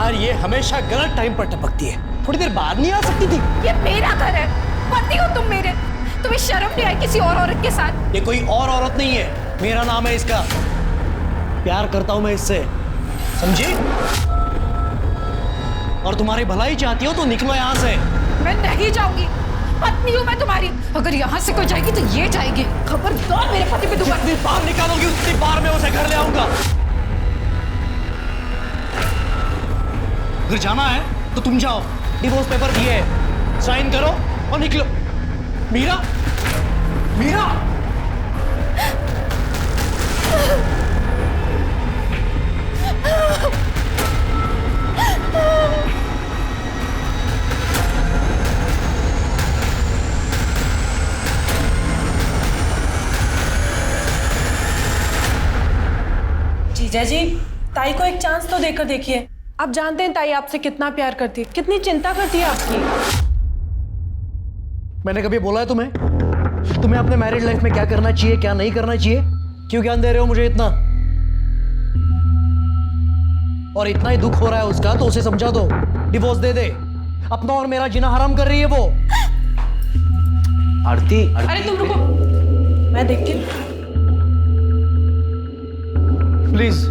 यार ये हमेशा गलत टाइम पर टपकती है, थोड़ी देर बाद नहीं आ सकती थी? ये मेरा घर है, पति हो तुम मेरे, तुम्हें शर्म नहीं आई किसी और औरत के साथ? ये कोई और औरत नहीं है, मेरा नाम है इसका। प्यार करता हूं मैं इससे, समझी? और तुम्हारी भलाई चाहती हो तो निकलो यहां से। मैं नहीं जाऊंगी, पत्नी हूं मैं तुम्हारी। अगर यहाँ से कोई जाएगी तो ये जाएगी। खबरदार मेरे पति पे दुबारा। जितनी बार निकालोगी उतनी बार मैं उसे घर ले आऊंगा। अगर जाना है तो तुम जाओ, डिवोर्स पेपर दिए हैं, साइन करो और निकलो। मीरा, मीरा, जीजा जी, ताई को एक चांस तो देकर देखिए। आप जानते हैं ताई आपसे कितना प्यार करती है, कितनी चिंता करती है आपकी। मैंने कभी बोला है तुम्हें अपने मैरिड लाइफ में क्या करना चाहिए क्या नहीं करना चाहिए? क्यों ज्ञान दे रहे हो मुझे इतना? और इतना ही दुख हो रहा है उसका तो उसे समझा दो, डिवोर्स दे दे। अपना और मेरा जीना हराम कर रही है वो। आरती, अरे तुम रुको, मैं देखती हूँ। प्लीज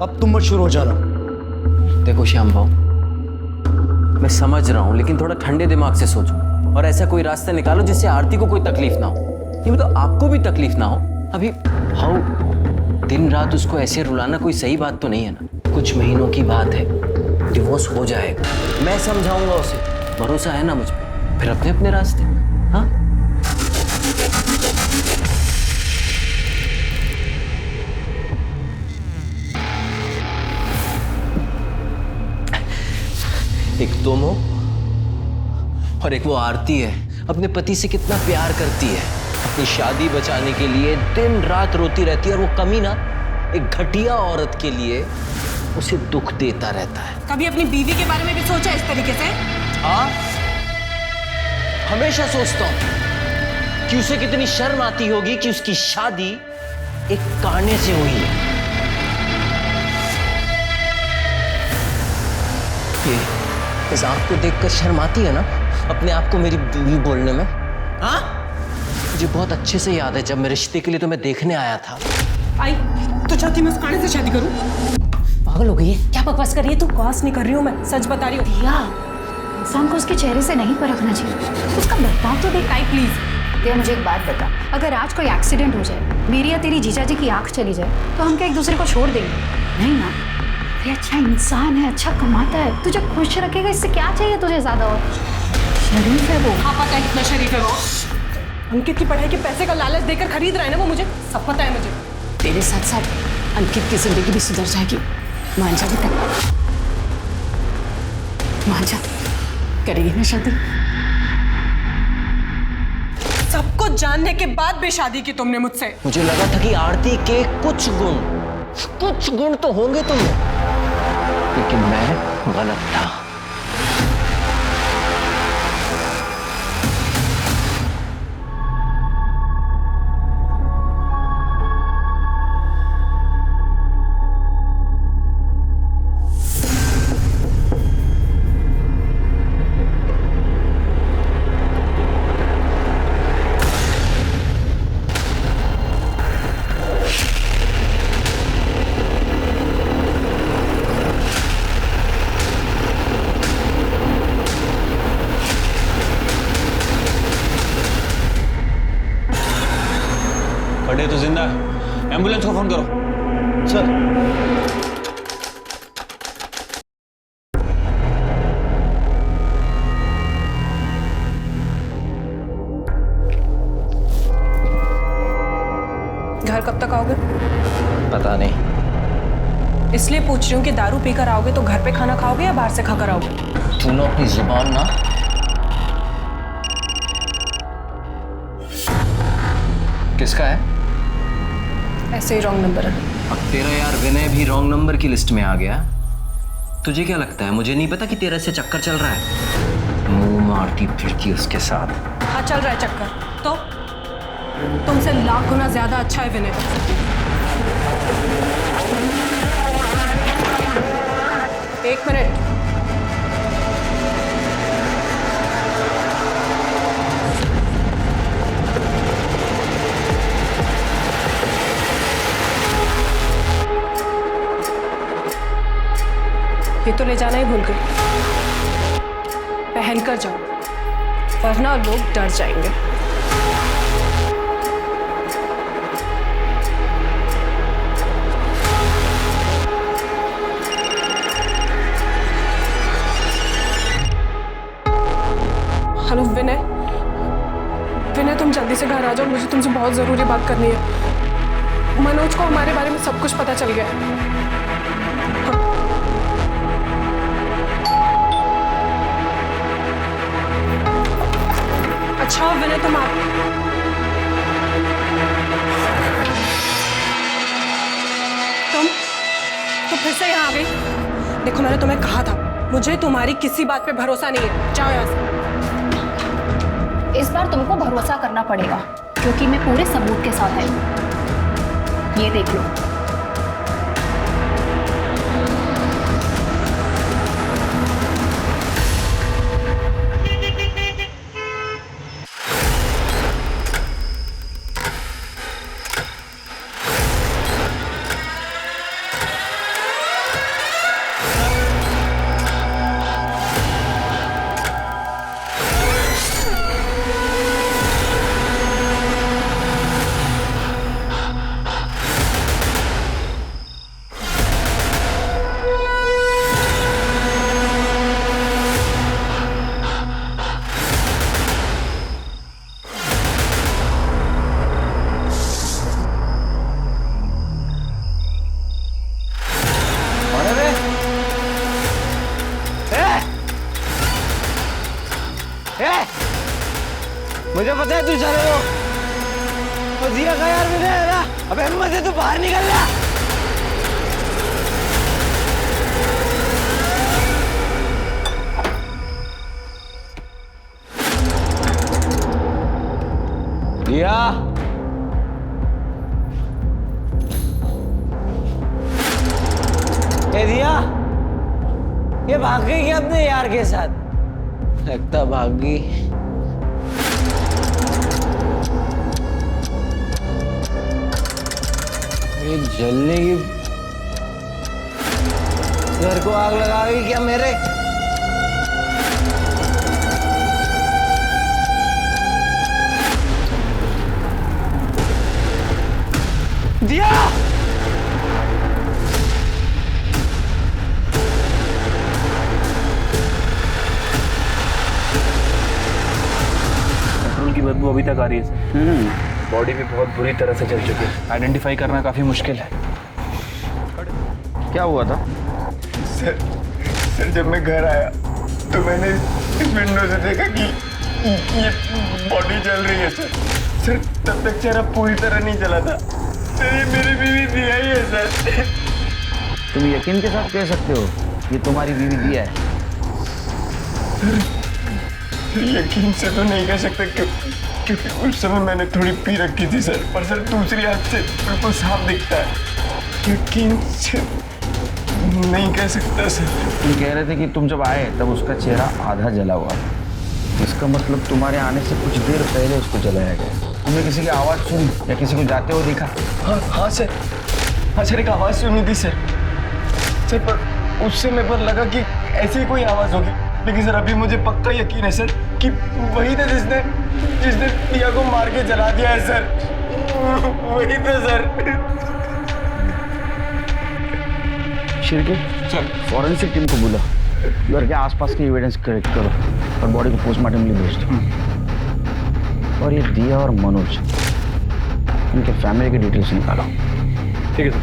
अब तुम मत शुरू हो जाना। देखो श्याम भाऊ, मैं समझ रहा हूं लेकिन थोड़ा ठंडे दिमाग से सोचो और ऐसा कोई रास्ता निकालो जिससे आरती को कोई तकलीफ ना हो। नहीं मतलब आपको भी तकलीफ ना हो। अभी भाऊ दिन रात उसको ऐसे रुलाना कोई सही बात तो नहीं है ना। कुछ महीनों की बात है, डिवोर्स हो जाएगा, मैं समझाऊंगा उसे, भरोसा है ना मुझ पर। फिर अपने अपने रास्ते। हाँ एक तुम हो और एक वो आरती है, अपने पति से कितना प्यार करती है, अपनी शादी बचाने के लिए दिन रात रोती रहती है और वो कमीना एक घटिया औरत के लिए उसे दुख देता रहता है। कभी अपनी बीवी के बारे में भी सोचा इस तरीके से? हाँ, हमेशा सोचता हूं कि उसे कितनी शर्म आती होगी कि उसकी शादी एक काने से हुई है। इस आंख को देखकर शर्म आती है ना अपने आप को मेरी बीवी बोलने में? हाँ, मुझे बहुत अच्छे से याद है जब मैं रिश्ते के लिए तुम्हें देखने आया था। आई तो चाहती मैं उस काने से शादी करूं? पागल हो गई है क्या? बकवास कर रही है तू? बकवास नहीं कर रही हूं मैं, सच बता रही हूँ। दिया, इंसान को उसके चेहरे से नहीं परखना चाहिए, उसका बर्ताव तो देख। आई प्लीज दिया मुझे एक बात बता, अगर आज कोई एक्सीडेंट हो जाए, मेरी या तेरी जीजा जी की आंख चली जाए तो हम क्या एक दूसरे को छोड़ देंगे? नहीं ना। ये अच्छा इंसान है, अच्छा कमाता है, तुझे खुश रखेगा, इससे क्या चाहिए तुझे ज्यादा? और शरीफ है वो। हाँ पता है कितना शरीफ है वो। अंकित की पढ़ाई के पैसे का लालच देकर खरीद रहा है ना वो, मुझे सब पता है। मुझे तेरे साथ साथ अंकित की जिंदगी भी सुधर जाएगी। मान जा बेटा, मान जा, करेगी ना शादी? सब कुछ जानने के बाद भी शादी की तुमने मुझसे। मुझे लगा था कि आरती के कुछ गुण तो होंगे तुम्हें, लेकिन मैं गलत था। बड़े तो जिंदा है, एम्बुलेंस को फोन करो। सर, घर कब तक आओगे? पता नहीं। इसलिए पूछ रही हूँ कि दारू पीकर आओगे तो घर पे खाना खाओगे या बाहर से खाकर आओगे? सुनो अपनी जुबान ना। किसका है? ऐसे ही रॉन्ग नंबर है। अब तेरा यार विनय भी रॉन्ग नंबर की लिस्ट में आ गया। तुझे क्या लगता है मुझे नहीं पता कि तेरे से चक्कर चल रहा है? मुंह मारती फिरती उसके साथ। हाँ चल रहा है चक्कर, तो तुमसे लाख गुना ज्यादा अच्छा है विनय। एक मिनट। ये तो ले जाना ही भूल गई। पहन कर जाओ, वरना लोग डर जाएंगे। हेलो विनय, विनय तुम जल्दी से घर आ जाओ, मुझे तुमसे बहुत जरूरी बात करनी है। मनोज को हमारे बारे में सब कुछ पता चल गया है। हाँ। अच्छा विनय तुम तुम फिर से यहाँ आ गई। देखो मैंने तुम्हें कहा था, मुझे तुम्हारी किसी बात पे भरोसा नहीं है। जाओ यहाँ से। इस बार तुमको भरोसा करना पड़ेगा, क्योंकि मैं पूरे सबूत के साथ आई हूँ। ये देख लो। मुझे पता है तू चले हो। और दिया का यार मुझे है ना, अबे हिम्मत है तो बाहर निकल जा। दिया ए दिया, ये भाग गई क्या अपने यार के साथ? लगता भाग गई। ये जलने की घर को आग लगा गई क्या मेरे? दिया पेट्रोल की बदबू अभी तक आ रही है। बॉडी भी बहुत बुरी तरह से जल चुकी है। आइडेंटिफाई करना काफी मुश्किल है। क्या हुआ था? सर जब मैं घर आया तो मैंने इस विंडो से देखा कि ये बॉडी जल रही है सर तब तक चेहरा पूरी तरह नहीं जला था। सर ये मेरी बीवी दिया ही है सर। तुम यकीन के साथ कह सकते हो ये तुम्हारी बीवी दिया है? सर यकीन से तो नहीं कह सकते क्योंकि उस समय मैंने थोड़ी पी रखी थी सर, पर सर दूसरी आंख से बिल्कुल साफ दिखता है। यकीन से नहीं कह सकता सर। तुम कह रहे थे कि तुम जब आए तब उसका चेहरा आधा जला हुआ था। इसका मतलब तुम्हारे आने से कुछ देर पहले उसको जलाया गया। तुमने किसी की आवाज़ सुनी या किसी को जाते हुए देखा? हाँ सर एक आवाज़ सुनी थी सर पर उस समय पर लगा कि ऐसी कोई आवाज़ होगी, लेकिन सर अभी मुझे पक्का यकीन है सर कि वही था जिसने दिया को मार के जला दिया है सर। वही था sir. Shirke sir, forensic team को बुला, घर के आसपास के एविडेंस कलेक्ट करो और बॉडी को पोस्टमार्टम के लिए भेज दो। और ये दिया और मनोज, इनके फैमिली की डिटेल्स निकालो। ठीक है सर।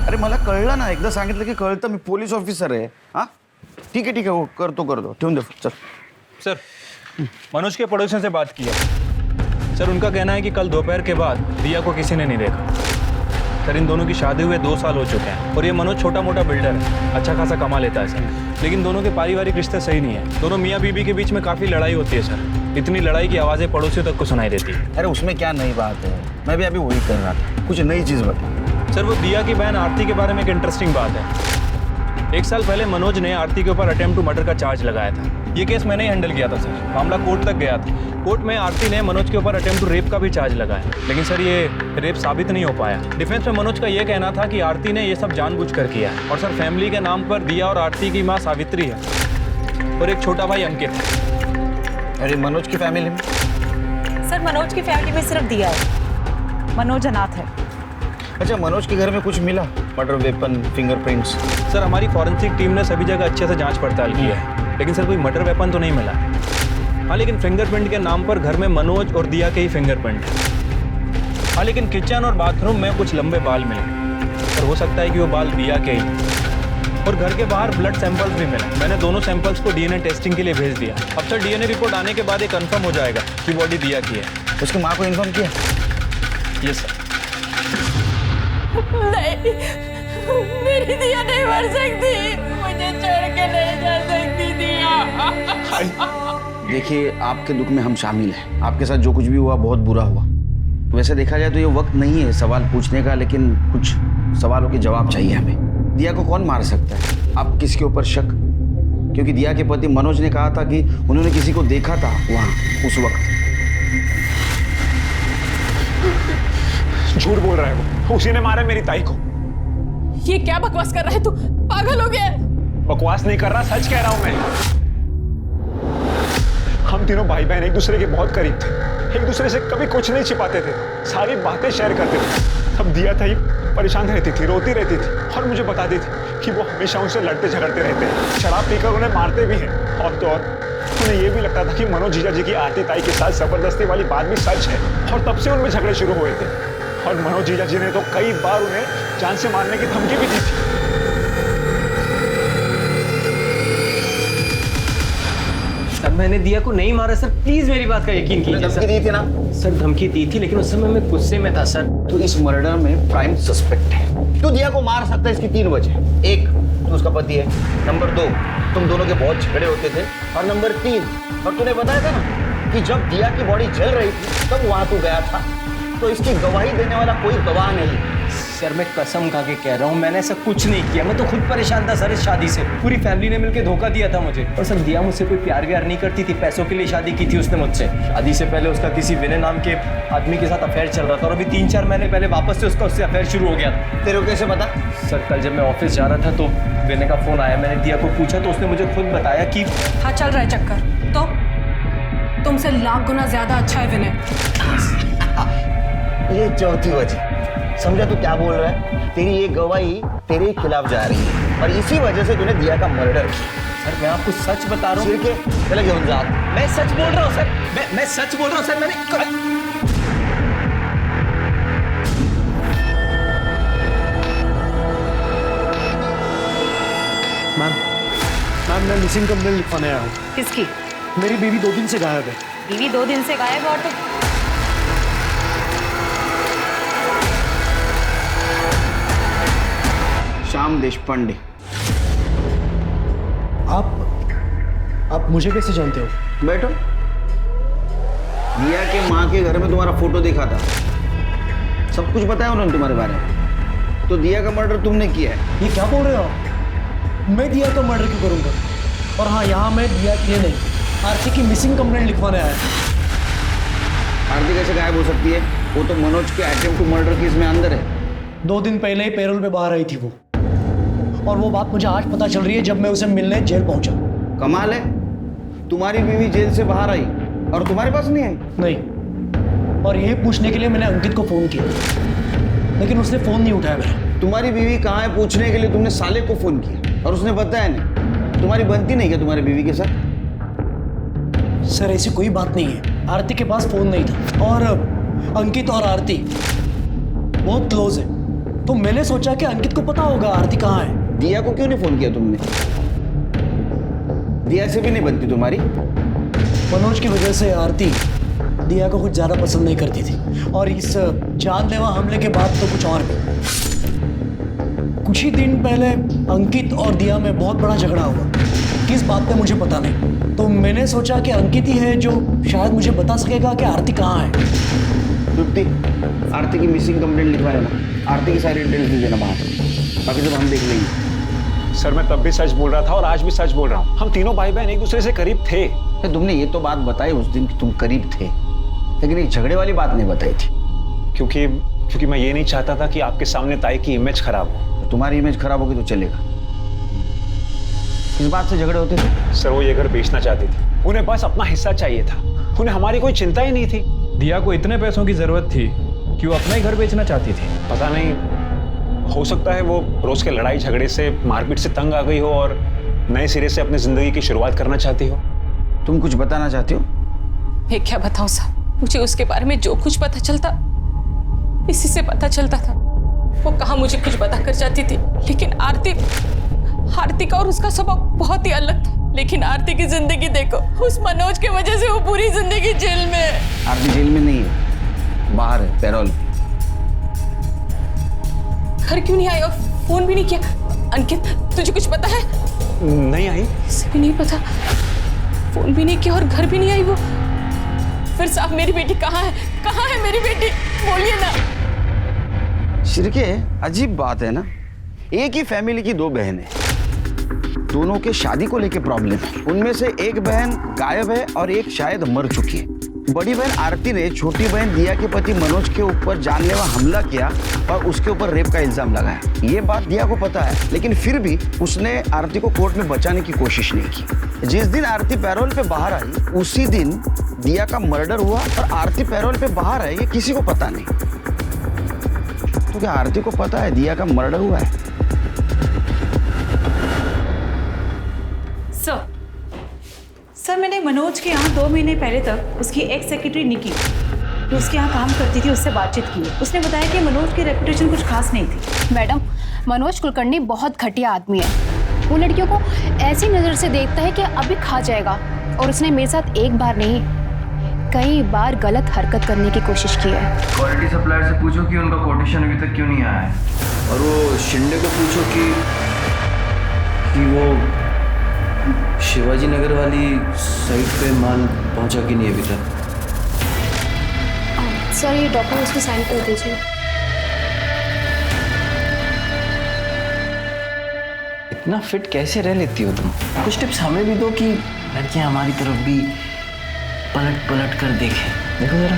अरे मला कळलं ना, एकदा सांगितलं की कळतं, मी पोलीस ऑफिसर आहे। हाँ ठीक है हो, कर दो ठेवून दे। चल सर, मनोज के पड़ोसियों से बात की है सर। उनका कहना है कि कल दोपहर के बाद दिया को किसी ने नहीं देखा। सर इन दोनों की शादी हुए 2 साल हो चुके हैं और ये मनोज छोटा मोटा बिल्डर है, अच्छा खासा कमा लेता है सर। लेकिन दोनों के पारिवारिक रिश्ते सही नहीं है। दोनों मियाँ बीबी के बीच में काफ़ी लड़ाई होती है सर। इतनी लड़ाई की आवाज़ें पड़ोसियों तक को सुनाई देती है। अरे उसमें क्या नई बात है, मैं भी अभी वही कर रहा था, कुछ नई चीज़ बता। सर वो दिया की बहन आरती के बारे में एक इंटरेस्टिंग बात है। 1 साल पहले मनोज ने आरती के ऊपर अटेम्प्ट टू मर्डर का चार्ज लगाया था। ये केस मैंने ही हैंडल किया था सर। मामला कोर्ट तक गया था। कोर्ट में आरती ने मनोज के ऊपर अटेम्प्ट टू रेप का भी चार्ज लगाया, लेकिन सर ये रेप साबित नहीं हो पाया। डिफेंस में मनोज का ये कहना था कि आरती ने ये सब जानबूझकर किया है। और सर फैमिली के नाम पर दिया और आरती की माँ सावित्री है और एक छोटा भाई अंकित है। अरे मनोज की फैमिली में? सर मनोज की फैमिली में सिर्फ दिया है, मनोज अनाथ है। अच्छा, मनोज के घर में कुछ मिला? Murder weapon, fingerprints? सर हमारी फॉरेंसिक टीम ने सभी जगह अच्छे से जांच पड़ताल की है, लेकिन सर कोई मर्डर वेपन तो नहीं मिला। हाँ लेकिन फिंगरप्रिंट के नाम पर घर में मनोज और दिया के ही फिंगरप्रिंट है। हाँ लेकिन किचन और बाथरूम में कुछ लंबे बाल मिले और हो सकता है कि वो बाल दिया के ही। और घर के बाहर ब्लड सैंपल्स भी मिले। मैंने दोनों सैंपल्स को डीएनए टेस्टिंग के लिए भेज दिया। अब सर डीएनए रिपोर्ट आने के बाद ये कंफर्म हो जाएगा कि बॉडी दिया की है। उसकी माँ को इन्फॉर्म किया? Yes sir. नहीं, मेरी दिया नहीं मर सकती, मुझे छोड़ के नहीं जा सकती दिया। देखिए, आपके दुख में हम शामिल हैं। आपके साथ जो कुछ भी हुआ बहुत बुरा हुआ। वैसे देखा जाए तो ये वक्त नहीं है सवाल पूछने का, लेकिन कुछ सवालों के जवाब चाहिए हमें। दिया को कौन मार सकता है? आप किसके ऊपर शक? क्योंकि दिया के पति मनोज ने कहा था कि उन्होंने किसी को देखा था वहाँ उस वक्त। झूठ बोल रहा है वो, उसी ने मारा मेरी ताई को। ये क्या बकवास कर रहा है तू? पागल हो गया? बकवास नहीं कर रहा, सच कह रहा हूं मैं। हम तीनों भाई बहन एक दूसरे के बहुत करीब थे, एक दूसरे से कभी कुछ नहीं छिपाते थे, सारी बातें शेयर करते थे। तब दिया था ये परेशान रहती थी, रोती रहती थी और मुझे बताती थी कि वो हमेशा उनसे लड़ते झगड़ते रहते हैं, शराब पीकर उन्हें मारते भी हैं। और तो और उन्हें ये भी लगता था कि मनोज जीजा जी की आरती ताई के साथ जबरदस्ती वाली बात भी सच है और तब से उनमें झगड़े शुरू हुए थे। और मनोज जीजा जी ने तो कई बार उन्हें जान से मारने की धमकी भी दी थी। सर मैंने दिया को नहीं मारा सर, प्लीज मेरी बात का यकीन कीजिए। धमकी दी थी ना? सर धमकी दी थी, लेकिन उस समय मैं गुस्से में था सर। तो इस मर्डर में प्राइम सस्पेक्ट है। तू दिया को मार सकता है इसकी 3 वजह। 1, तू उसका पति है। नंबर 2, तुम दोनों के बहुत झगड़े होते थे। और नंबर 3, और तूने बताया था ना कि जब दिया की बॉडी जल रही थी तब वहां तू गया था। तो इसकी गवाही देने वाला कोई गवाह नहीं। सर मैं कसम खा के कह रहा हूँ, मैंने ऐसा कुछ नहीं किया। मैं तो खुद परेशान था सर इस शादी से। पूरी फैमिली ने मिलकर धोखा दिया था मुझे। और सर दिया मुझसे कोई प्यार व्यार नहीं करती थी, पैसों के लिए शादी की थी उसने मुझसे। शादी से पहले उसका किसी विनय नाम के आदमी के साथ अफेयर चल रहा था और अभी 3-4 महीने पहले वापस से उससे अफेयर शुरू हो गया था। तेरे को कैसे पता? सर कल जब मैं ऑफिस जा रहा था तो विनय का फोन आया। मैंने दिया को पूछा तो उसने मुझे खुद बताया कि हाँ चल रहा है चक्कर, तो तुमसे लाख गुना ज्यादा अच्छा है विनय। ये चौथी वजह। समझा तू क्या बोल रहा है? तेरी ये गवाही तेरे खिलाफ जा रही है और इसी वजह से तूने दिया का मर्डर किया। सर मैं आपको सच बता रहा हूँ। चले गए जा। मैं सच बोल रहा हूँ सर, मैं सच बोल रहा हूँ सर। मैंने मैम मैं मिसिंग कंप्लेंट लिखवाने आया हूँ। किसकी? मेरी बीवी 2 दिन से गायब है। बीवी 2 दिन से गायब और तो श्याम देशपांडे। आप मुझे कैसे जानते हो? बैठो। दिया के माँ के घर में तुम्हारा फोटो देखा था, सब कुछ बताया उन्होंने तुम्हारे बारे में। तो दिया का मर्डर तुमने किया है। ये क्या बोल रहे हो आप? मैं दिया का मर्डर क्यों करूंगा? और हाँ, यहाँ मैं दिया के नहीं, आरती की मिसिंग कंप्लेंट लिखवाने आया। आरती कैसे गायब हो सकती है? वो तो मनोज के अटेम्प्ट टू मर्डर केस में अंदर है। 2 दिन पहले ही पैरोल पे बाहर आई थी वो, और वो बात मुझे आज पता चल रही है जब मैं उसे मिलने जेल पहुंचा। कमाल है, तुम्हारी बीवी जेल से बाहर आई और तुम्हारे पास नहीं आई? नहीं, और यही पूछने के लिए मैंने अंकित को फोन किया, लेकिन उसने फोन नहीं उठाया मेरा। तुम्हारी बीवी कहाँ है पूछने के लिए तुमने साले को फोन किया और उसने बताया नहीं। तुम्हारी बनती नहीं क्या तुम्हारी बीवी के साथ? सर ऐसी कोई बात नहीं है, आरती के पास फोन नहीं था और अंकित और आरती बहुत क्लोज है, तो मैंने सोचा कि अंकित को पता होगा आरती कहाँ है। दिया को क्यों नहीं फोन किया तुमने? दिया से भी नहीं बनती तुम्हारी? मनोज की वजह से आरती दिया को कुछ ज़्यादा पसंद नहीं करती थी, और इस जानलेवा हमले के बाद तो कुछ और भी। कुछ ही दिन पहले अंकित और दिया में बहुत बड़ा झगड़ा हुआ। किस बात पे मुझे पता नहीं, तो मैंने सोचा कि अंकित ही है जो शायद मुझे बता सकेगा कि आरती कहाँ है। तृप्ति, आरती की मिसिंग कंप्लेंट लिखवाया ना, आरती की सारी डिटेल्स दे देना वहाँ पर, बाकी सब हम देख लेंगे। सर मैं तब भी सच बोल रहा था और आज भी सच बोल रहा हूँ। हम तीनों भाई बहन एक दूसरे से करीब थे। तुमने ये तो बात बताई उस दिन कि तुम करीब थे, लेकिन एक झगड़े वाली बात नहीं बताई थी। क्योंकि मैं ये नहीं चाहता था कि आपके सामने ताई की इमेज खराब हो। तुम्हारी इमेज खराब होगी तो चलेगा। किस बात से झगड़े होते थे? सर वो ये घर बेचना चाहती थी, उन्हें बस अपना हिस्सा चाहिए था, उन्हें हमारी कोई चिंता ही नहीं थी। दिया को इतने पैसों की जरूरत थी कि वो अपना ही घर बेचना चाहती थी। पता नहीं, हो सकता है वो रोज के लड़ाई झगड़े से, मारपीट से तंग आ गई हो और नए सिरे से अपनी जिंदगी की शुरुआत करना चाहती हो। तुम कुछ बताना चाहती हो? मैं क्या बताऊं साहब, मुझे उसके बारे में जो कुछ पता चलता इसी से पता चलता था। वो कहाँ मुझे कुछ बता कर जाती थी, लेकिन आरती का और उसका स्वभाव बहुत ही अलग था। लेकिन आरती की जिंदगी देखो, उस मनोज के वजह से वो पूरी जिंदगी जेल में है। आरती जेल में नहीं है, बाहर है, पैरोल। घर क्यों नहीं आई और फोन भी नहीं किया? अंकित तुझे कुछ पता है? नहीं आई। इसे भी नहीं पता, फोन भी नहीं किया और घर भी नहीं आई वो। फिर साहब मेरी बेटी कहाँ है? कहाँ है मेरी बेटी? बोलिए ना। शिरके, अजीब बात है ना, एक ही फैमिली की दो बहनें, दोनों के शादी को लेके प्रॉब्लम है। उनमें से एक बहन गायब है और एक शायद मर चुकी है। बड़ी बहन आरती ने छोटी बहन दिया के पति मनोज के ऊपर जानलेवा हमला किया और उसके ऊपर रेप का इल्जाम लगाया। ये बात दिया को पता है, लेकिन फिर भी उसने आरती को कोर्ट में बचाने की कोशिश नहीं की। जिस दिन आरती पैरोल पे बाहर आई उसी दिन दिया का मर्डर हुआ और आरती पैरोल पे बाहर आई, ये किसी को पता नहीं। तो क्या आरती को पता है दिया का मर्डर हुआ है? सर मैंने मनोज के यहाँ 2 महीने पहले तक उसकी एक्स सेक्रेटरी निकी, जो उसके यहाँ काम करती थी, उससे बातचीत की। उसने बताया कि मनोज की रेपुटेशन कुछ खास नहीं थी। मैडम, मनोज कुलकर्णी बहुत घटिया आदमी है। वो लड़कियों को ऐसी नज़र से देखता है कि अभी खा जाएगा, और उसने मेरे साथ एक बार नहीं कई बार गलत हरकत करने की कोशिश की है। क्वालिटी सप्लायर से पूछो कि उनका कोटेशन अभी तक क्यों नहीं आया है, और वो शिंदे को पूछो कि वो शिवाजी नगर वाली साइट पे माल पहुंचा कि नहीं अभी तक? सर ये डॉक्यूमेंट्स पे साइन कर दीजिए। इतना फिट कैसे रह लेती हो तुम? कुछ टिप्स हमें भी दो कि लड़कियां हमारी तरफ भी पलट पलट कर देखें। देखो जरा,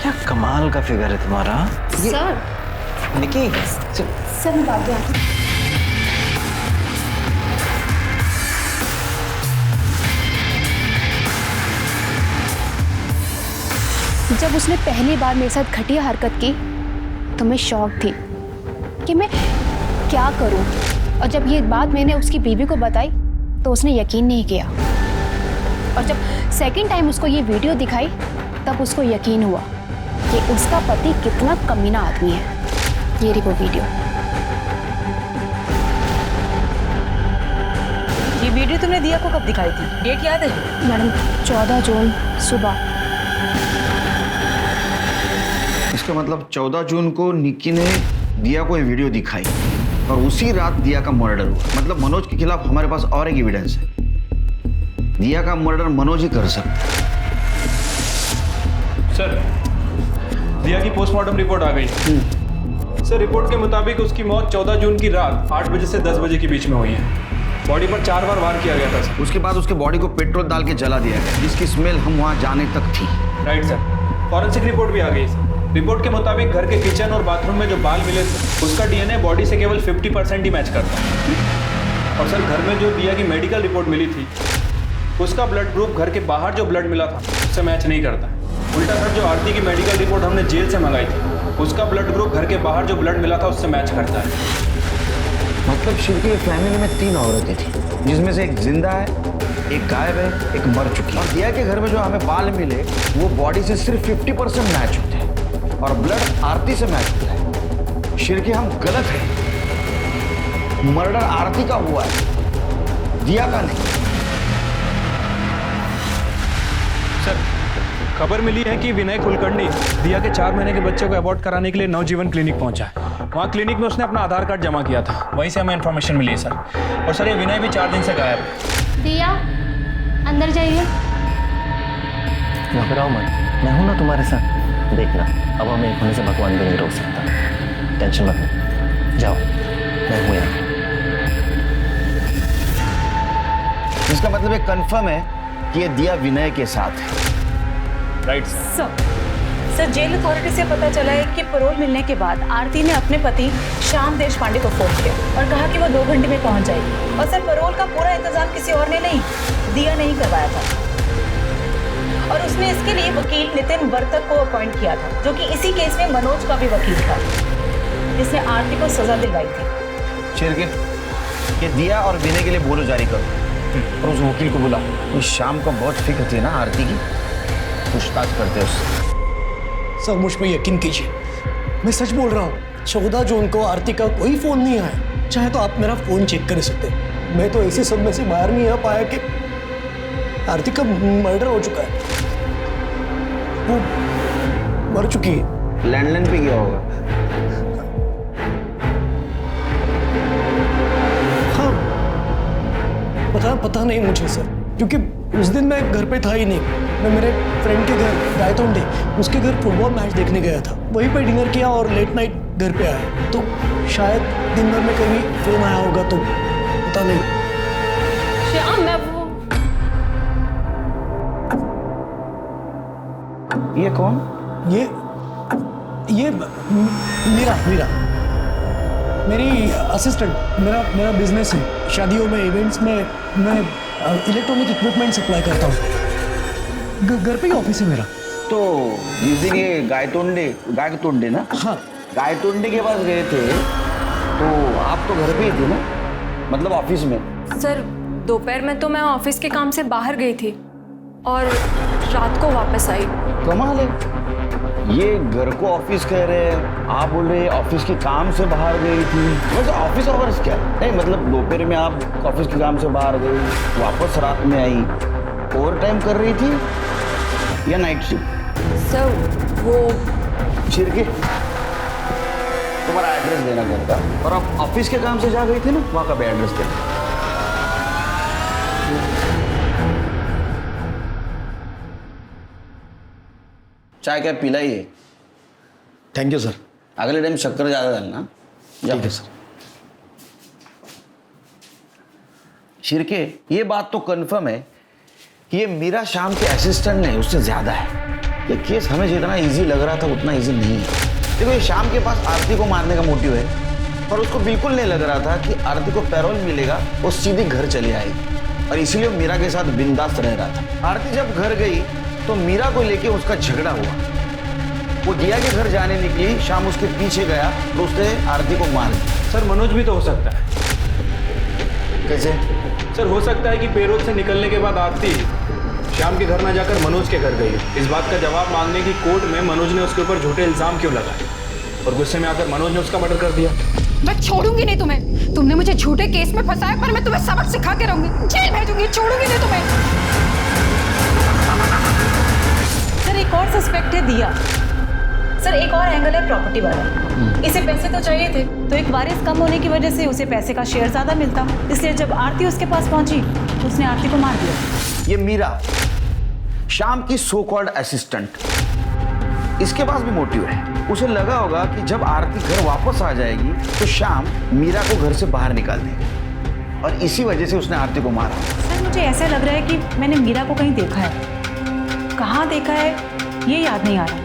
क्या कमाल का फिगर है तुम्हारा। सर निकी, सर मैं बात आती हूँ। जब उसने पहली बार मेरे साथ घटिया हरकत की तो मैं शॉक थी कि मैं क्या करूं, और जब ये बात मैंने उसकी बीवी को बताई तो उसने यकीन नहीं किया, और जब सेकंड टाइम उसको ये वीडियो दिखाई तब उसको यकीन हुआ कि उसका पति कितना कमीना आदमी है। ये रही वो वीडियो। ये वीडियो तुमने दिया को कब दिखाई थी? डेट याद है? मैडम 14 जून सुबह। इसका मतलब 14 जून को निक्की ने दिया को ये वीडियो दिखाई और उसी रात दिया का मर्डर हुआ। मतलब मनोज के खिलाफ हमारे पास और एक एविडेंस है, दिया का मर्डर मनोज ही कर सकता है। सर, दिया की पोस्टमार्टम रिपोर्ट आ गई। सर, रिपोर्ट के मुताबिक उसकी मौत 14 जून की रात 8 बजे से 10 बजे के बीच में हुई है। बॉडी पर 4 बार वार किया गया था सर। उसके बाद उसके बॉडी को पेट्रोल डाल के जला दिया गया, जिसकी स्मेल हम वहां जाने तक थी। Right sir. फॉरेंसिक रिपोर्ट भी आ गई सर। रिपोर्ट के मुताबिक घर के किचन और बाथरूम में जो बाल मिले थे उसका डीएनए बॉडी से केवल 50% ही मैच करता है। और सर, घर में जो दिया की मेडिकल रिपोर्ट मिली थी उसका ब्लड ग्रुप घर के बाहर जो ब्लड मिला था उससे मैच नहीं करता। उल्टा सर, जो आरती की मेडिकल रिपोर्ट हमने जेल से मंगाई थी उसका ब्लड ग्रुप घर के बाहर जो ब्लड मिला था उससे मैच करता है। मतलब शिव की फैमिली में 3 औरतें थी, जिसमें से एक जिंदा है, एक गायब है, एक मर चुकी है। और दिया के घर में जो हमें बाल मिले वो बॉडी से सिर्फ 50% मैच होते हैं और ब्लड आरती से मैच होता है। शिरके, हम गलत हैं। मर्डर आरती का हुआ है, दिया का नहीं। सर, खबर मिली है कि विनय कुलकर्णी दिया के 4 महीने के बच्चे को अबॉर्ट कराने के लिए नवजीवन क्लिनिक पहुंचा है। वहाँ क्लिनिक में उसने अपना आधार कार्ड जमा किया था, वहीं से हमें इन्फॉर्मेशन मिली है सर। और सर ये विनय भी 4 दिन से गायब है। दिया अंदर जाइए। घबराओ मत, मैं हूं ना तुम्हारे साथ। देखना अब हमें एक होने से भगवान भी नहीं रोक सकता। टेंशन मत लो, जाओ मैं हूं यहाँ। इसका मतलब एक कंफर्म है कि ये दिया विनय के साथ है। राइट सर जेल अथॉरिटी से पता चला है कि पैरोल मिलने के बाद आरती ने अपने पति श्याम देशपांडे को फोन किया और कहा कि वो 2 घंटे में पहुंच जाएगी। और सर पैरोल का पूरा इंतजाम किसी और ने नहीं, दिया नहीं करवाया था। और उसने इसके लिए वकील नितिन वर्तक को अपॉइंट किया था, जो कि इसी केस में मनोज का भी वकील था, जिसने आरती को सजा दिलवाई थी। शेरके, ये दिया और विनय के लिए बोलो जारी करो और उस वकील को बुला। उस शाम को बहुत फिक्र थी ना आरती की, पूछताछ करते उससे। सर मुझ पर यकीन कीजिए, मैं सच बोल रहा हूँ। 14 जून को आरती का कोई फोन नहीं आया। चाहे तो आप मेरा फोन चेक कर सकते हैं। मैं तो ऐसे सब में से बाहर नहीं आ पाया कि आरती का मर्डर हो चुका है, वो मर चुकी है। लैंडलाइन पे गया होगा। हाँ, पता नहीं मुझे सर, क्योंकि उस दिन मैं घर पे था ही नहीं। मैं मेरे फ्रेंड के घर गायतोंडे, उसके घर फुटबॉल मैच देखने गया था। वहीं पे डिनर किया और लेट नाइट घर पे आया। तो शायद दिन भर में कभी फोन आया होगा, तो पता नहीं। श्याम मैं वो ये कौन? ये मीरा मेरी असिस्टेंट। मेरा बिजनेस है, शादियों में, इवेंट्स में मैं इलेक्ट्रॉनिक इक्विपमेंट सप्लाई करता हूँ। घर पे ही ऑफिस है मेरा। तो जिस दिन ये गायतोंडे ना, हाँ, गायतोंडे के पास गए थे तो आप तो घर पे ही थे ना, मतलब ऑफिस में? सर दोपहर में तो मैं ऑफिस के काम से बाहर गई थी और रात को वापस आई। कमाल है, ये घर को ऑफिस कह रहे हैं, आप बोल रहे ऑफिस के काम से बाहर गई थी। वैसे ऑफिस आवर्स क्या है? नहीं मतलब दोपहर में आप ऑफिस के काम से बाहर गई, वापस रात में आई, ओवर टाइम कर रही थी या नाइट शिफ्ट? सर वो शिरके, तुम्हारा एड्रेस देना घर का, और आप ऑफिस के काम से जा गई थी ना, वहाँ का भी एड्रेस देना। चाय क्या पिलाइए? Thank you sir. अगले टाइम शक्कर ज़्यादा डालना। ठीक है सर। शिरके, ये बात तो कंफर्म है कि ये मीरा शाम के असिस्टेंट नहीं, उससे ज्यादा है। ये केस हमें जितना इजी लग रहा था उतना इजी नहीं है। देखो, ये शाम के पास आरती को मारने का मोटिव है, पर उसको बिल्कुल नहीं लग रहा था कि आरती को पैरोल मिलेगा, वो सीधी घर चली आएगी, और इसीलिए वो मीरा के साथ बिंदास रह रहा था। आरती जब घर गई तो मीरा को लेके उसका झगड़ा हुआ। वो दिया के घर जाने निकली, शाम उसके पीछे गया तो उसने आरती को मार दिया। सर मनोज भी तो हो सकता है। कैसे? सर हो सकता है कि पेरोल से निकलने के बाद आरती श्याम के घर ना जाकर मनोज के घर गई। इस बात का जवाब मांगने की कोर्ट में मनोज ने उसके ऊपर झूठे इल्जाम क्यों लगाए, और गुस्से में आकर मनोज ने उसका मर्डर कर दिया। मैं छोड़ूंगी नहीं तुम्हें। तुमने मुझे झूठे केस में फंसाया, पर मैं तुम्हें सबक सिखा के रहूंगी, जेल भेजूंगी, छोड़ूंगी नहीं तुम्हें। सर एक और सस्पेक्ट है दिया। सर एक और एंगल है प्रॉपर्टी वाला। इसे पैसे तो चाहिए थे, तो एक वारिस कम होने की वजह से उसे पैसे का शेयर ज्यादा मिलता, इसलिए जब आरती उसके पास पहुंची तो उसने आरती को मार दिया। ये मीरा शाम की सो कॉल्ड असिस्टेंट, इसके पास भी मोटिव है। उसे लगा होगा कि जब आरती घर वापस आ जाएगी तो शाम मीरा को घर से बाहर निकाल देगी, और इसी वजह से उसने आरती को मारा। सर मुझे ऐसा लग रहा है कि मैंने मीरा को कहीं देखा है, कहाँ देखा है ये याद नहीं आ रहा।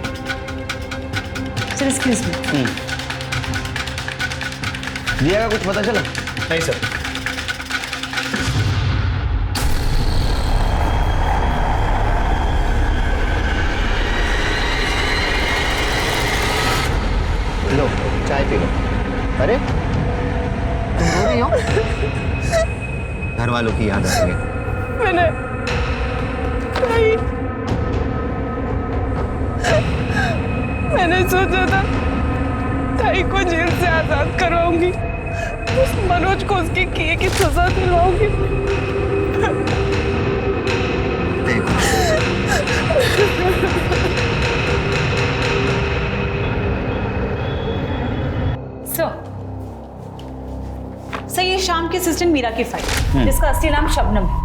Sir excuse me. दिया का कुछ पता चला? नहीं सर। लो चाय पी लो। अरे तुम रो रही हो? घर वालों की याद आ रही है? मैंने सोचा था ताई को जेल से आजाद करवाऊंगी, उस मनोज को उसके किए की सजा दिलवाऊंगी। देखो आपके असिस्टेंट मीरा की फाइल, जिसका असली नाम शबनम है।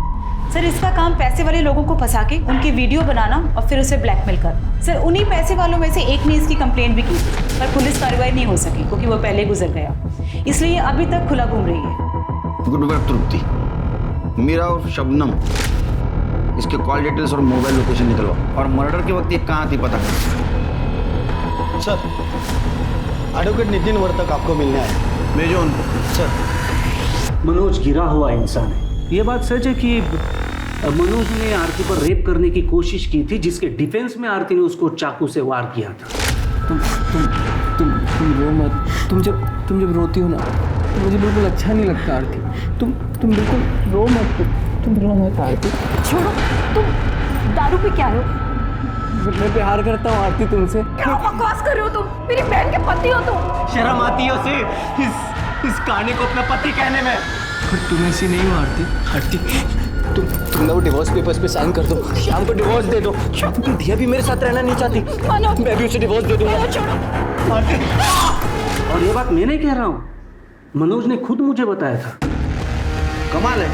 सर इसका काम पैसे वाले लोगों को फंसा के उनकी वीडियो बनाना और फिर उसे ब्लैकमेल करना। सर उन्हीं पैसे वालों में से एक ने इसकी कंप्लेंट भी की थी, पर पुलिस कार्रवाई नहीं हो सकी क्योंकि वो पहले गुजर गया, इसलिए अभी तक खुला घूम रही है। गुड वर्क तृप्ति। मीरा और शबनम, इसके कॉल डिटेल्स और मोबाइल लोकेशन निकलवाओ और मर्डर के वक्त ये कहाँ थी पता करो। सर एडवोकेट नितिन वर्तक आपको मिलने आया। भेजो उनको। सर मनोज गिरा हुआ इंसान है। ये बात सच है कि मनोज ने आरती पर रेप करने की कोशिश की थी, जिसके डिफेंस में आरती ने उसको चाकू से वार किया था। तुम रो मत। तुम जब रोती हो ना तो मुझे बिल्कुल अच्छा नहीं लगता आरती। तुम बिल्कुल रो मत। तुम रो मत आरती। छोड़ो, तुम दारू पे क्या हो? मैं प्यार करता हूँ आरती तुमसे। क्या बकवास कर रहे हो तुम? मेरी बहन के पति हो तुम। शर्म आती है उसे इस कहानी को अपना पति कहने में। पर तुम ऐसी नहीं हो आरती। आरती तुम ना वो डिवोर्स पेपर्स पे साइन कर दो, शाम को डिवोर्स दे दो। दिया भी मेरे साथ रहना नहीं चाहती, मैं भी उसे डिवोर्स दे दूंगा। और ये बात मैं नहीं कह रहा हूँ, मनोज ने खुद मुझे बताया था। कमाल है,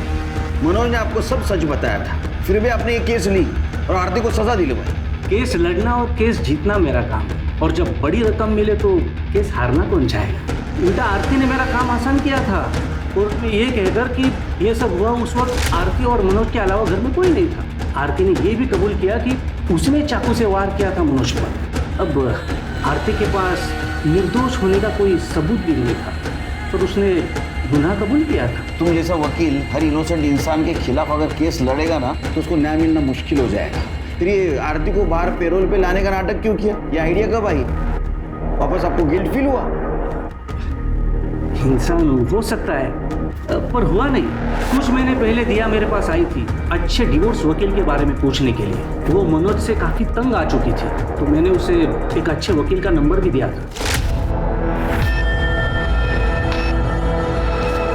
मनोज ने आपको सब सच बताया था, फिर भी आपने ये केस ली और आरती को सजा दिलवाई। केस लड़ना और केस जीतना मेरा काम है, और जब बड़ी रकम मिले तो केस हारना कौन चाहेगा। उल्टा आरती ने मेरा काम आसान किया था, कोर्ट में ये कहकर कि ये सब हुआ उस वक्त आरती और मनोज के अलावा घर में कोई नहीं था। आरती ने ये भी कबूल किया कि उसने चाकू से वार किया था मनोज पर। अब आरती के पास निर्दोष होने का कोई सबूत भी नहीं था, पर उसने गुनाह कबूल किया था। तुम जैसा वकील हर इनोसेंट इंसान के खिलाफ अगर केस लड़ेगा ना तो उसको न्याय मिलना मुश्किल हो जाएगा। फिर ये आरती को बाहर पेरोल पे लाने का नाटक क्यों किया? ये आइडिया कब आई? वापस आपको गिल्ट फील हुआ? इंसान हो सकता है, पर हुआ नहीं। कुछ महीने पहले दिया मेरे पास आई थी अच्छे डिवोर्स वकील के बारे में पूछने के लिए। वो मनोज से काफी तंग आ चुकी थी, तो मैंने उसे एक अच्छे वकील का नंबर भी दिया था।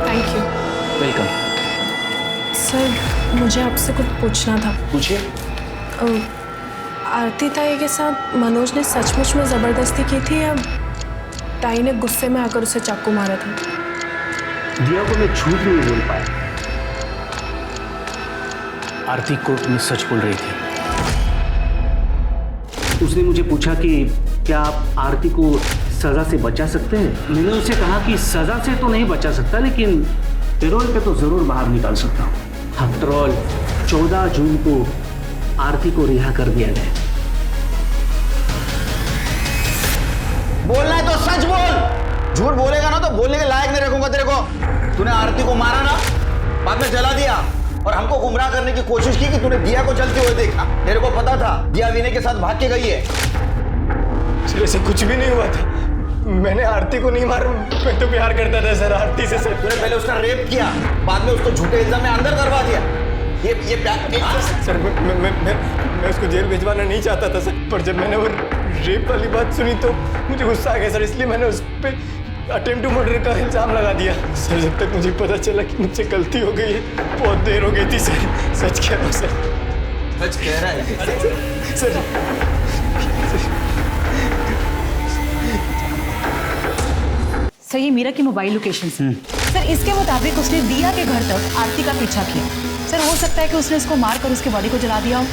Thank you. वेलकम। सर मुझे आपसे कुछ पूछना था। पूछिए। आरती ताई के साथ मनोज ने सचमुच में ज़बरदस्ती की थी या ताई ने गुस्से में आकर उसे चाकू मारा था? दिया को मैं झूठ नहीं बोल पाया। आरती कोर्ट में सच बोल रही थी। उसने मुझे पूछा कि क्या आप आरती को सजा से बचा सकते हैं। मैंने उसे कहा कि सजा से तो नहीं बचा सकता, लेकिन पेरोल पे तो जरूर बाहर निकाल सकता हूँ। आफ्टर ऑल 14 जून को आरती को रिहा कर दिया गया। बोलना है तो सच बोल, झूठ बोलेगा ना तो बोलने के लायक नहीं रखूंगा तेरे को। तूने आरती को मारा ना, बाद में जला दिया और हमको गुमराह करने की कोशिश की कि तूने दिया को जलते हुए देखा। तेरे को पता था दिया विनय के साथ भाग के गई है। सर ऐसे कुछ भी नहीं हुआ था, मैंने आरती को नहीं मारा, मैं तो प्यार करता था सर आरती से। सर तूने पहले उसका रेप किया, बाद में उसको झूठे इल्जाम में अंदर करवा दिया। ये प्यार। सर मैं उसको जेल भिजवाना नहीं चाहता था सर, पर जब मैंने वो रेप वाली बात सुनी तो मुझे गुस्सा आ गया सर, इसलिए मैंने उस पर अटेम्प्ट टू मर्डर का इल्जाम लगा दिया। सर जब तक मुझे पता चला कि मुझसे गलती हो गई है बहुत देर हो गई थी सर। सच कह रहा हूँ सर। सच कह रहा है सर। सर ये मीरा की मोबाइल लोकेशन सर, इसके मुताबिक उसने दिया के घर तक आरती का पीछा किया। सर हो सकता है कि उसने उसको मार कर उसके बॉडी को जला दिया हो।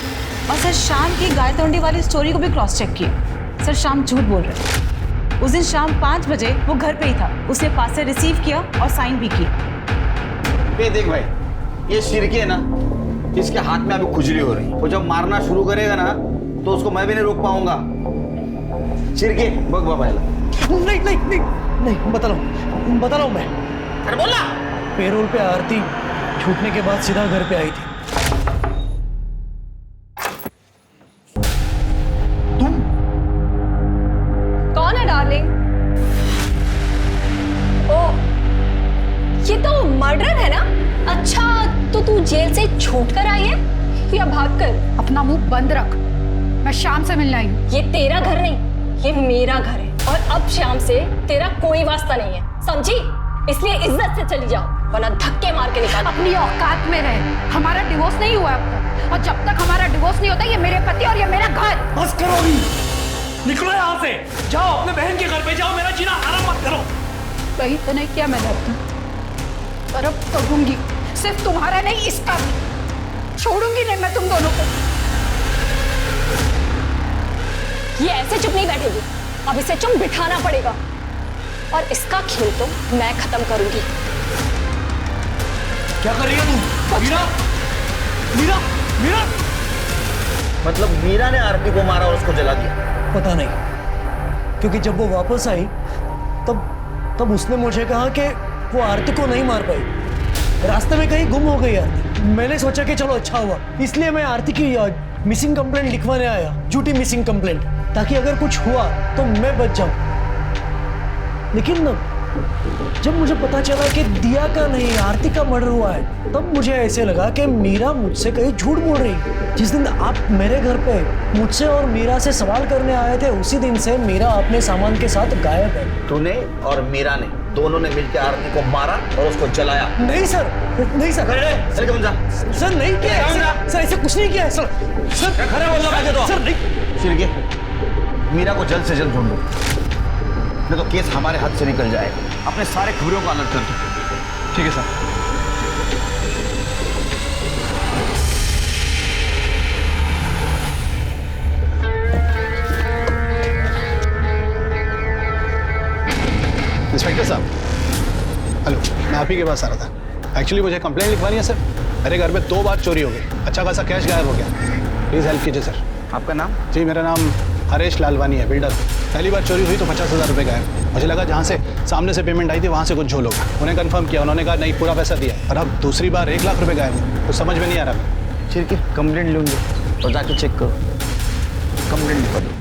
और सर शाम की गायतोंडी वाली स्टोरी को भी क्रॉस चेक किया। सर शाम झूठ बोल रहे हैं। उस दिन शाम 5 बजे वो घर पे ही था, उसने पार्सल रिसीव किया और साइन भी किया। ये देख भाई, ये सिरके है ना, इसके हाथ में अभी खुजली हो रही है। वो जब मारना शुरू करेगा ना तो उसको मैं भी नहीं रोक पाऊंगा। सिरके बग बाबा। नहीं बता रहा हूँ मैं। अरे बोलना। पेरोल पे आरती छूटने के बाद सीधा घर पे आई थी। कौन है डार्लिंग? ओ, ये तो मर्डर है ना? अच्छा, तो तू जेल से छूट कर आई है या भाग कर? अपना मुंह बंद रख, मैं शाम से मिलने आई हूँ। ये तेरा घर नहीं, ये मेरा घर है, और अब शाम से तेरा कोई वास्ता नहीं है, समझी? इसलिए इज्जत से चली जाओ, वरना धक्के मार के निकाल। अपनी औकात में रहे। हमारा डिवोर्स नहीं हुआ अब तक, और जब तक हमारा डिवोर्स नहीं होता, ये मेरे पति और ये मेरा घर। बस करो अभी, निकलो यहाँ से, जाओ अपने बहन के घर पे जाओ, मेरा जीना आराम मत करो। वही तो नहीं किया मैंने अब तक, पर अब करूंगी, सिर्फ तुम्हारा नहीं इसका भी। छोड़ूंगी नहीं मैं तुम दोनों को। ये ऐसे चुप नहीं बैठेगी, अब इसे चुप बिठाना पड़ेगा और इसका खेल तो मैं खत्म करूंगी। क्या कर रही है तू? मीरा, मीरा, मीरा। मतलब मीरा ने आरती को मारा और उसको जला दिया? पता नहीं, क्योंकि जब वो वापस आई तब उसने मुझे कहा कि वो आरती को नहीं मार पाई, रास्ते में कहीं गुम हो गई आरती। मैंने सोचा कि चलो अच्छा हुआ, इसलिए मैं आरती की मिसिंग कंप्लेंट लिखवाने आया, झूठी मिसिंग कंप्लेंट, ताकि अगर कुछ हुआ तो मैं बच जाऊं। लेकिन जब मुझे पता चला कि दिया का नहीं आरती का मर्डर हुआ है, तब मुझे ऐसे लगा कि मीरा मुझसे कहीं झूठ बोल रही। जिस दिन आप मेरे घर पे मुझसे और मीरा से सवाल करने आए थे, उसी दिन से मीरा अपने सामान के साथ गायब है। तूने और मीरा ने दोनों ने मिलकर आरती को मारा और उसको जलाया? नहीं सर, नहीं सर, सर नहीं किया है, सर ऐसे कुछ नहीं किया है सर। सर खड़े बोल रहा है तो सर नहीं। सिर्गे, मीरा को जल्द से जल्द ढूंढो, नहीं तो केस हमारे हाथ से निकल जाएगा। अपने सारे खबरों को अलर्ट कर दो। ठीक है सर। इंस्पेक्टर साहब, हेलो, मैं आप ही के पास आ रहा था। एक्चुअली मुझे कंप्लेंट लिखवानी है सर। मेरे घर में 2 बार चोरी हो गई, अच्छा खासा कैश गायब हो गया। प्लीज़ हेल्प कीजिए सर। आपका नाम? जी, मेरा नाम हरेश लालवानी है, बिल्डर। पहली बार चोरी हुई तो 50,000 रुपये गायब। मुझे लगा जहाँ से सामने से पेमेंट आई थी वहाँ से कुछ झोल होगा। उन्हें कंफर्म किया, उन्होंने कहा नहीं पूरा पैसा दिया। और अब दूसरी बार 1 लाख रुपये गायब हो, तो समझ में नहीं आ रहा। ठीक है, कंप्लेंट लूँगी और जाके चेक करो। कंप्लेंट लिखवा दो।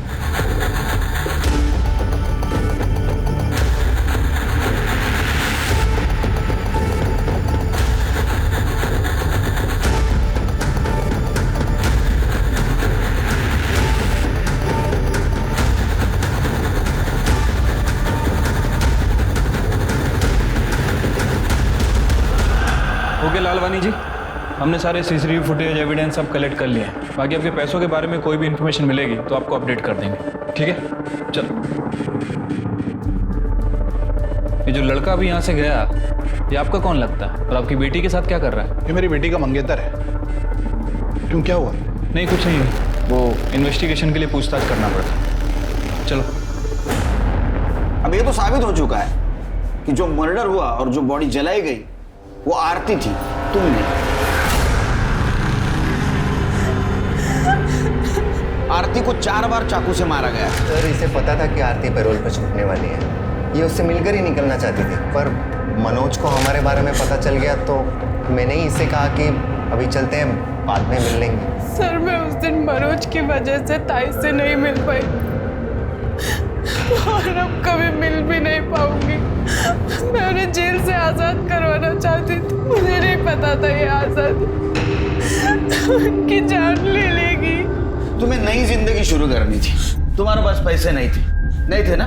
ओके लालवानी जी, हमने सारे सीसीटीवी फुटेज एविडेंस सब कलेक्ट कर लिए हैं। बाकी आपके पैसों के बारे में कोई भी इन्फॉर्मेशन मिलेगी तो आपको अपडेट कर देंगे, ठीक है? चलो। ये जो लड़का अभी यहाँ से गया, ये आपका कौन लगता है और आपकी बेटी के साथ क्या कर रहा है? ये मेरी बेटी का मंगेतर है। क्यों, क्या हुआ? नहीं कुछ नहीं, वो इन्वेस्टिगेशन के लिए पूछताछ करना पड़ता। चलो। अब ये तो साबित हो चुका है कि जो मर्डर हुआ और जो बॉडी जलाई गई वो आरती थी, तुम नहीं। आरती को 4 बार चाकू से मारा गया। सर, इसे पता था कि आरती पैरोल पर छूटने वाली है। ये उससे मिलकर ही निकलना चाहती थी, पर मनोज को हमारे बारे में पता चल गया तो मैंने ही इसे कहा कि अभी चलते हैं, बाद में मिल लेंगे। सर, मैं उस दिन मनोज की वजह से ताई से नहीं मिल पाई और अब कभी मिल भी नहीं पाऊंगी। मैं उन्हें जेल से आज़ाद करवाना चाहती थी, मुझे नहीं पता था ये आज़ादी उनकी जान ले लेगी। तुम्हें नई जिंदगी शुरू करनी थी, तुम्हारे पास पैसे नहीं थे ना?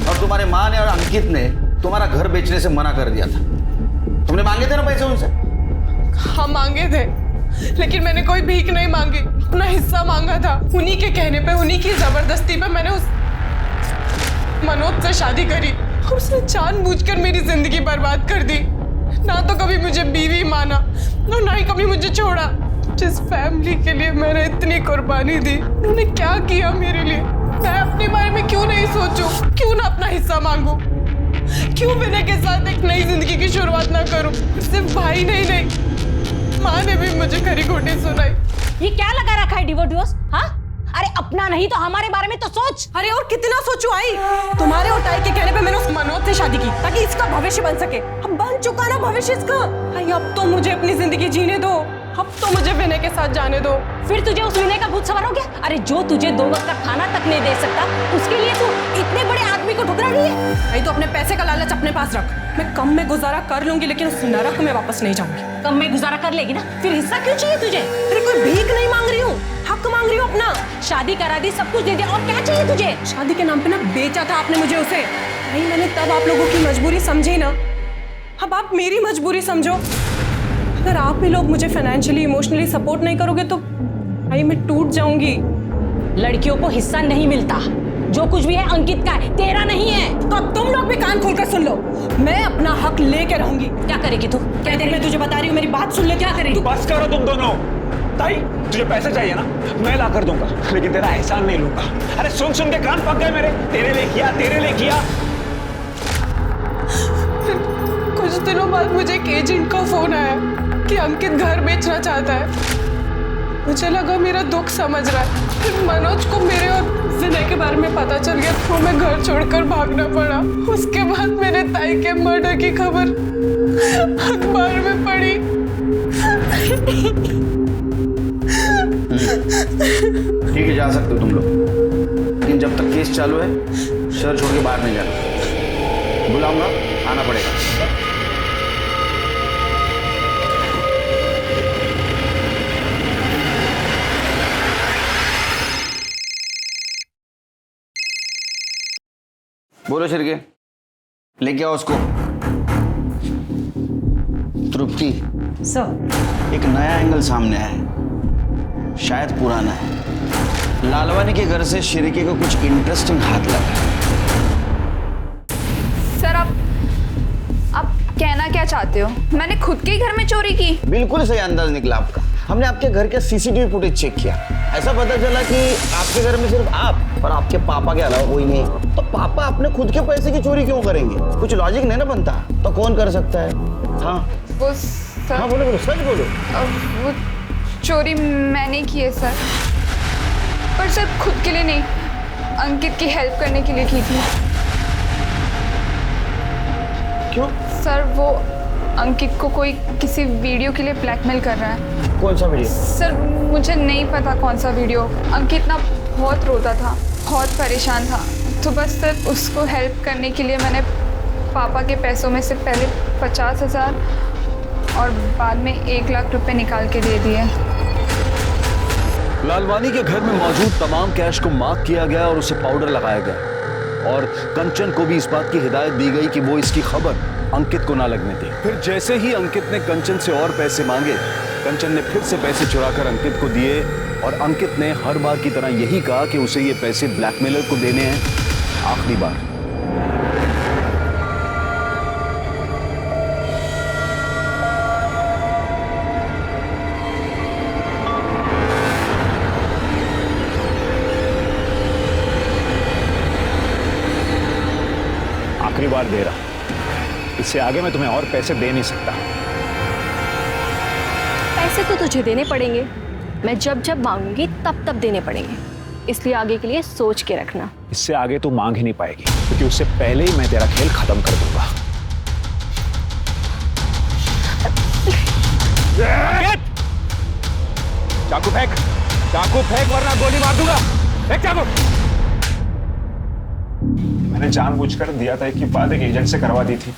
और तुम्हारे माँ ने और अंकित ने तुम्हारा घर बेचने से मना कर दिया था। तुमने मांगे थे ना पैसे उनसे? हाँ मांगे थे, लेकिन मैंने कोई भीख नहीं मांगी, अपना हिस्सा मांगा था। उन्हीं के कहने पे, उन्हीं की जबरदस्ती पे मैंने उस मनोज से शादी करी और उसने जानबूझकर मेरी जिंदगी बर्बाद कर दी। ना तो कभी मुझे बीवी माना और ना ही कभी मुझे छोड़ा। जिस फैमिली के लिए मैंने इतनी कुर्बानी दी, उन्होंने क्या किया मेरे लिए? मैं अपने बारे में क्यों नहीं सोचूं? क्यों ना अपना हिस्सा मांगू? क्यों विनय के साथ एक नई जिंदगी की शुरुआत ना करूं? सिर्फ भाई नहीं, माँ ने भी मुझे खरी खोटी सुनाई। ये क्या लगा रखा है डिवोर्स? हाँ, अरे अपना नहीं तो हमारे बारे में तो सोच। अरे और कितना सोचू आई? तुम्हारे और ताई के कहने पे मैंने उस मनोज से शादी की ताकि इसका भविष्य बन सके। अब बन चुका ना भविष्य इसका। आई, अब तो मुझे अपनी जिंदगी जीने दो, अब तो मुझे विनय के साथ जाने दो। फिर तुझे उस विनय का भूत सवार हो गया? अरे जो तुझे 2 वक्त का खाना तक नहीं दे सकता, उसके लिए तू इतने बड़े आदमी को ठुकरा रही है? आई, तो अपने पैसे का लालच अपने पास रख। मैं कम में गुजारा कर लूंगी, लेकिन उस नरक में वापस नहीं जाऊंगी। कम में गुजारा कर लेगी ना, फिर हिस्सा क्यों चाहिए तुझे? अरे कोई भीख नहीं मांग रही हूँ, हक मांग रही हूँ अपना। शादी करा दी, सब कुछ दे दिया, और क्या चाहिए तुझे? शादी के नाम पे ना बेचा था आपने मुझे उसे। भाई मैंने तब आप लोगों की मजबूरी समझी ना, अब आप मेरी मजबूरी समझो। अगर आप ही लोग मुझे फाइनेंशियली इमोशनली सपोर्ट नहीं करोगे तो भाई मैं टूट जाऊंगी। लड़कियों को हिस्सा नहीं मिलता, जो कुछ भी है अंकित का है, तेरा नहीं है। तो अब तुम लोग भी कान खोलकर सुन लो, मैं अपना हक लेके रहूंगी। क्या करेगी तू? क्या देर मैं तुझे बता रही हूँ, मेरी बात सुन ले। क्या करेगी? बस करो तुम दोनों। ताई तुझे पैसे चाहिए ना, मैं ला कर दूंगा, लेकिन तेरा एहसान नहीं लूंगा। अरे सुन सुन के कान पक गए मेरे, तेरे लिए किया, तेरे लिए किया। कुछ दिनों बाद मुझे एक एजेंट का फोन आया कि अंकित घर बेचना चाहता है। मुझे लगा मेरा दुख समझ रहा है। फिर मनोज को मेरे और विनय के बारे में पता चल गया तो मैं घर छोड़कर भागना पड़ा। उसके बाद मेरे ताई के मर्डर की खबर अखबार में पड़ी। ठीक है, जा सकते हो तुम लोग, लेकिन जब तक केस चालू है शहर छोड़ के बाहर नहीं जाना। बुलाऊंगा, आना पड़ेगा। बोलो शिर्के, लेके आओ उसको। तृप्ति सर, एक नया एंगल सामने आया है, शायद पुराना है। लालवानी के घर से शिर्के को कुछ इंटरेस्टिंग हाथ लगा है। सर आप कहना क्या चाहते हो? मैंने खुद के घर में चोरी की? बिल्कुल सही अंदाज निकला आपका। हमने आपके घर के सीसीटीवी फुटेज चेक किया, ऐसा पता चला कि आपके घर में सिर्फ आप और आपके पापा के अलावा कोई नहीं। तो पापा अपने खुद के पैसे की चोरी क्यों करेंगे? कुछ लॉजिक नहीं ना बनता। तो कौन कर सकता है? हाँ वो सर, हाँ बोलो बोलो, सच बोलो। वो चोरी मैंने की है सर, पर सर खुद के लिए नहीं, अंकित की हेल्प करने के लिए की थी। क्यों? सर वो अंकित को कोई किसी वीडियो के लिए ब्लैकमेल कर रहा है। कौन सा वीडियो? सर मुझे नहीं पता कौन सा वीडियो। अंकित ना बहुत रोता था, बहुत परेशान था, तो बस सर उसको हेल्प करने के लिए मैंने पापा के पैसों में से पहले 50,000 और बाद में 1 लाख रुपए निकाल के दे दिए। लालवानी के घर में मौजूद तमाम कैश को मार्क किया गया और उसे पाउडर लगाया गया, और कंचन को भी इस बात की हिदायत दी गई कि वो इसकी खबर अंकित को ना लगने दे। फिर जैसे ही अंकित ने कंचन से और पैसे मांगे, कंचन ने फिर से पैसे चुराकर अंकित को दिए, और अंकित ने हर बार की तरह यही कहा कि उसे ये पैसे ब्लैकमेलर को देने हैं, आखिरी बार। आखिरी बार दे रहा, इससे आगे मैं तुम्हें और पैसे दे नहीं सकता। पैसे तो तुझे देने पड़ेंगे, मैं जब जब मांगूंगी तब तब देने पड़ेंगे, इसलिए आगे के लिए सोच के रखना। इससे आगे तू मांग ही नहीं पाएगी, क्योंकि उससे पहले ही मैं तेरा खेल खत्म कर दूंगा। चाकू फेंक, चाकू फेंक वरना गोली मार दूंगा। फेंक चाकू। मैंने जानबूझकर दिया था कि बात एक एजेंट से करवा दी थी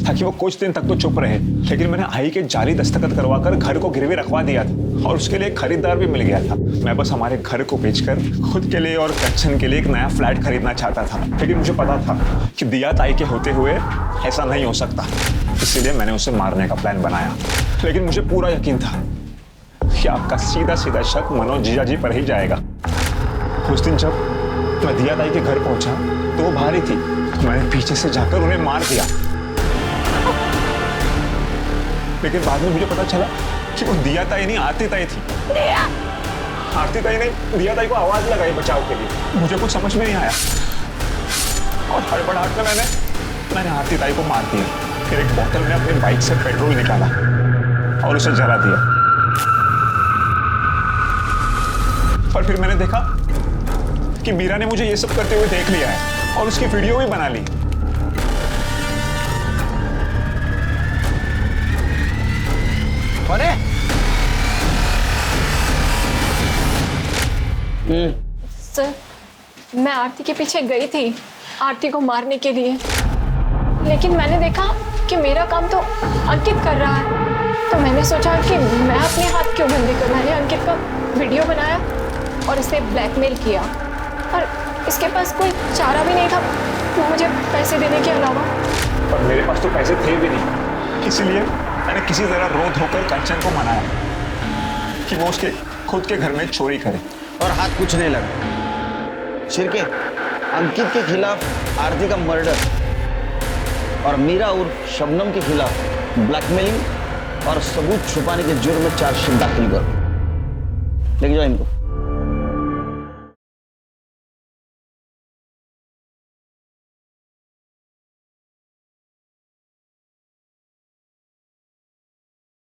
ताकि वो कुछ दिन तक तो चुप रहे, लेकिन मैंने आई के जाली दस्तखत करवाकर घर को गिरवी रखवा दिया था, और उसके लिए एक खरीदार भी मिल गया था। मैं बस हमारे घर को बेचकर खुद के लिए और कंचन के लिए एक नया फ्लैट खरीदना चाहता था, लेकिन मुझे पता था कि दिया ताई के होते हुए ऐसा नहीं हो सकता, इसीलिए मैंने उसे मारने का प्लान बनाया। लेकिन मुझे पूरा यकीन था कि आपका सीधा सीधा शक मनोज जीजा जी पर ही जाएगा। उस दिन जब मैं दिया ताई के घर पहुंचा तो वो भारी थी, तो मैंने पीछे से जाकर उन्हें मार दिया, लेकिन बाद में मुझे पता चला कि वो दिया ताई नहीं आरती ताई थी। आरती ताई ने दिया ताई को आवाज लगाई बचाव के लिए। मुझे कुछ समझ में नहीं आया और हड़बड़ाहट में मैंने आरती ताई को मार दिया। फिर एक बोतल में अपनी बाइक से पेट्रोल निकाला और उसे जला दिया। पर फिर मैंने देखा कि मीरा ने मुझे ये सब करते हुए देख लिया है और उसकी वीडियो भी बना ली। सर मैं आरती के पीछे गई थी आरती को मारने के लिए, लेकिन मैंने देखा कि मेरा काम तो अंकित कर रहा है, तो मैंने सोचा कि मैं अपने हाथ क्यों गंदे करूं। मैंने अंकित का वीडियो बनाया और इसे ब्लैकमेल किया, पर इसके पास कोई चारा भी नहीं था मुझे पैसे देने के अलावा। पर मेरे पास तो पैसे थे भी नहीं, इसीलिए मैंने किसी तरह रो धोकर कंचन को मनाया कि वो उसके खुद के घर में चोरी करे। और हाथ कुछ नहीं लगा। शिरके, अंकित के खिलाफ आरती का मर्डर और मीरा उर्फ शबनम के खिलाफ ब्लैकमेलिंग और सबूत छुपाने के जुर्म में चार्जशीट दाखिल करो। लेके जाओ इनको।